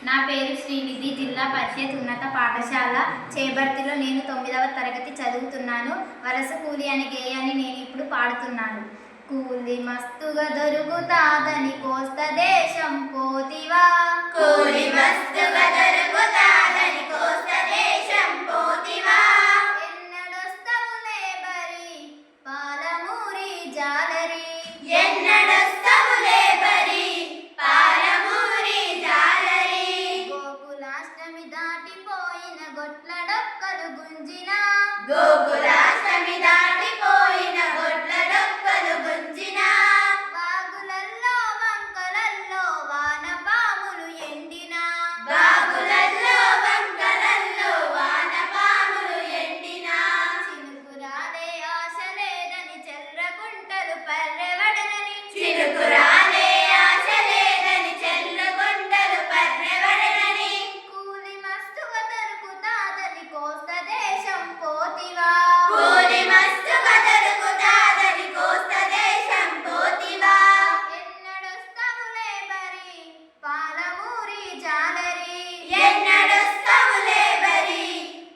నా పేరు శ్రీనిధి. జిల్లా పరిషత్ ఉన్నత పాఠశాల చేబర్తిలో నేను 9వ తరగతి చదువుతున్నాను. వలస కూలి అనే గేయాన్ని నేను ఇప్పుడు పాడుతున్నాను. కూలి మస్తుగా దొరుకుతాదని కోస్త దేశం పోతివా, కూలి మస్తుగా దొరుకుతాదని కోస్త దేశం పోతివా, ఎన్నడొస్తవులే బరి పాలమూరి జాలరి, ఎన్నడొస్తవులే బరి పాలమూరి జాలరి, గోకులాష్టమి దాటిపోయిన గొట్ల డొక్కలు గుంజిన, గోకులాష్టమి దాటిపోయిన గొడ్ల డొక్కలు గుంజిన, వాగులల్లో వంకలల్లో వానపాములు ఎండిన, బాగులల్లో వంకలల్లో వానపాములు ఎండిన, చినుకురాలే ఆశ లేదని చెర్రగుంటలు పర్రెవడనని, చినుకురాలే ఆశ లేదని చెల్లుగుంటలు పర్రెవడనని, కూలి మస్తుగా దొరుకుతాదని కోస్త దేశం పోతివా, కూలి మస్తుగా దొరుకుతాదని కోస్త దేశం పోతివా, ఎన్నడొస్తవులే బరి పాలమూరి జాలరి, ఎన్నడొస్తవులే బరి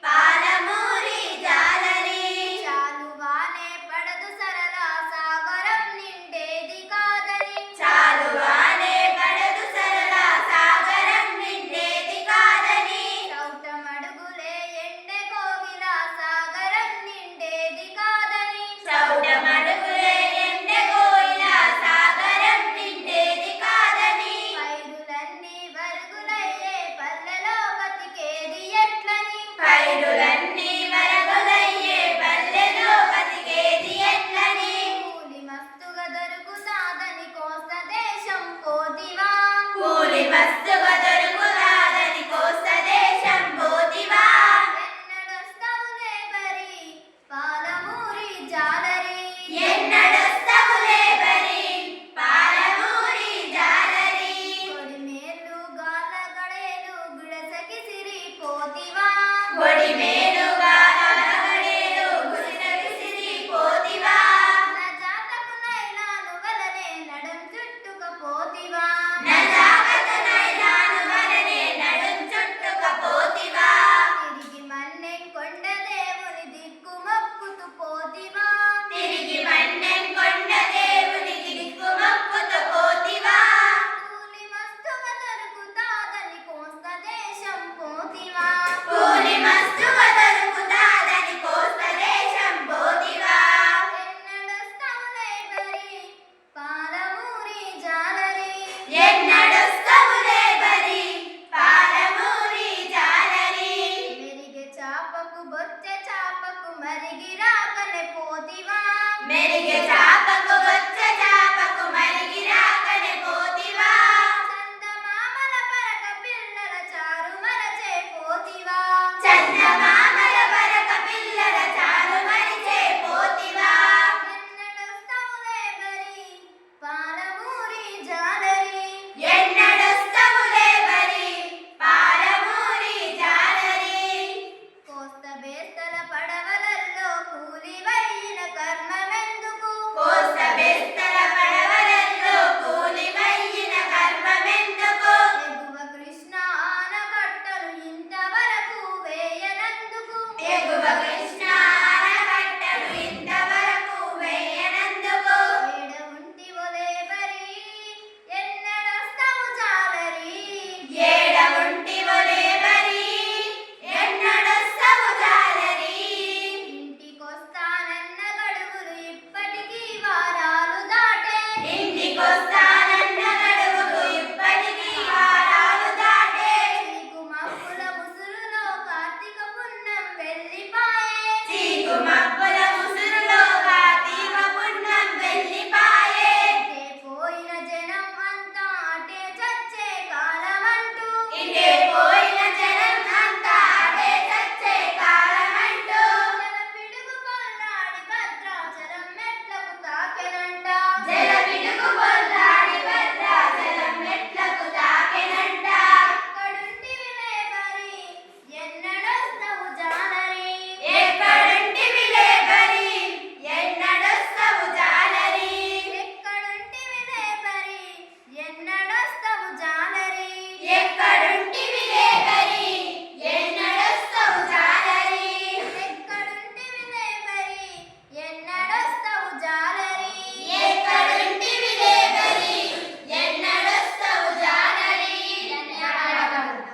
పాలమూరి జాలరి, చాలువానే పడదు సరళ సాగరం నిండేది కాదని, చాలువానే పడదు సరళ సాగరం నిండేది కాదని, చౌటమడుగులే ఎండె కోగిల సాగరం నిండేది కాదని, చౌటమడుగులే ఎండెగోయిల సాగరం నిండేది కాదని, పైరులన్నీ వరుగులయ్యే పల్లెలో బతికేది ఎట్లని, పైరులన్నీ వరగులయ్యే పల్లెలో బతికేది ఎట్లని, కూలి మస్తుగా దొరుకుతాదని కోస్త దేశం పోతివా, కూలి మస్తుగా